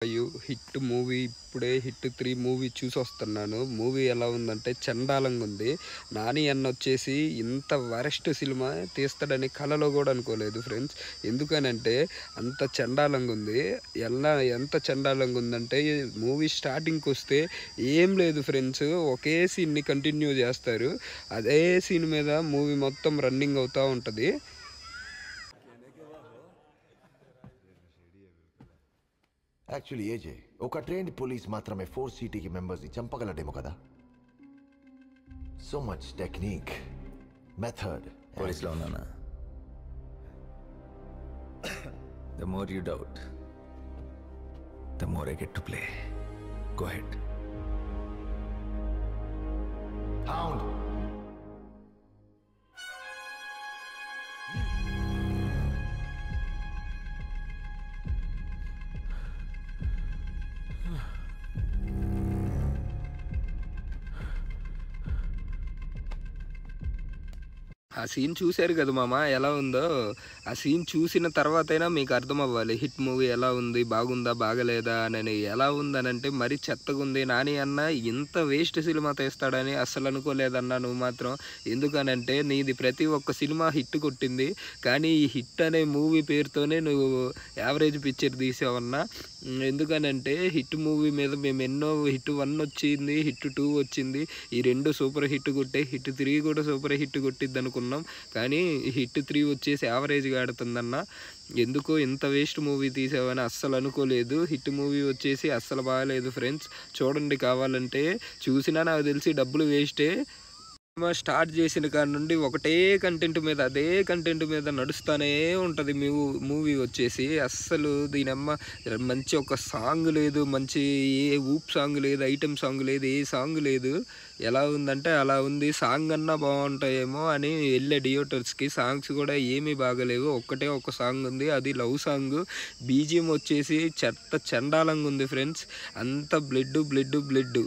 Hit movie ఇప్పుడే hit 3 movie చూసొస్తున్నాను. Movie ఎలా ఉందంటే చండాలంగా ఉంది. నాని అన్న వచ్చేసి ఇంత వరస్ట్ సినిమా తీస్తాడని కలలో కూడా అనుకోలేదు ఫ్రెండ్స్. ఎందుకనంటే అంత చండాలంగా ఉంది. ఎంత చండాలంగా ఉందంటే మూవీ స్టార్టింగ్కి వస్తే ఏం లేదు ఫ్రెండ్స్, ఒకే సీన్ని కంటిన్యూ చేస్తారు. అదే సీన్ మీద మూవీ మొత్తం రన్నింగ్ అవుతూ ఉంటుంది. యాక్చువల్లీ ఏజే ఒక ట్రైన్డ్ పోలీస్ మాత్రమే 4 సిటీకి మెంబర్స్ని చంపగలడేమో కదా. So much technique, method. పోలీస్లో ఉన్నానా? The more you doubt, the more I get to play. Go ahead. Hound. ఆ సీన్ చూశారు కదా మామ, ఎలా ఉందో. ఆ సీన్ చూసిన తర్వాతైనా మీకు అర్థం అవ్వాలి హిట్ మూవీ ఎలా ఉంది, బాగుందా బాగలేదా అని. ఎలా ఉందనంటే మరీ చెత్తగా ఉంది. నాని అన్న ఇంత వేస్ట్ సినిమా తీస్తాడని అస్సలు అనుకోలేదన్నా నువ్వు మాత్రం. ఎందుకనంటే నీది ప్రతి ఒక్క సినిమా హిట్ కొట్టింది, కానీ ఈ హిట్ అనే మూవీ పేరుతోనే నువ్వు యావరేజ్ పిక్చర్ తీసావన్నా. ఎందుకనంటే హిట్ మూవీ మీద మేము ఎన్నో హిట్ 1 వచ్చింది, హిట్ 2 వచ్చింది, ఈ 2 సూపర్ హిట్ కొట్టే, హిట్ 3 కూడా సూపర్ హిట్ కొట్టిద్ది అనుకున్నాం. కానీ హిట్ 3 వచ్చేసి యావరేజ్గా ఆడుతుందన్న. ఎందుకో ఇంత వేస్ట్ మూవీ తీసావని అస్సలు అనుకోలేదు. హిట్ మూవీ వచ్చేసి అస్సలు బాగాలేదు ఫ్రెండ్స్. చూడండి, కావాలంటే. చూసినా నాకు తెలిసి డబ్బులు వేస్టే. స్టార్ట్ చేసిన కాడి నుండి ఒకటే కంటెంట్ మీద, అదే కంటెంట్ మీద నడుస్తూనే ఉంటుంది మూవీ వచ్చేసి. అస్సలు దీనమ్మ మంచి ఒక సాంగ్ లేదు, మంచి ఏ ఊప్ సాంగ్ లేదు, ఐటెం సాంగ్ లేదు, ఏ సాంగ్ లేదు. ఎలా ఉందంటే అలా ఉంది. సాంగ్ అన్నా బాగుంటాయేమో అని వెళ్ళే థియేటర్స్కి, సాంగ్స్ కూడా ఏమీ బాగలేవు. ఒక్కటే ఒక సాంగ్ ఉంది, అది లవ్ సాంగ్. బీజిఎం వచ్చేసి చెత్త చండాలంగా ఉంది ఫ్రెండ్స్. అంత బ్లడ్.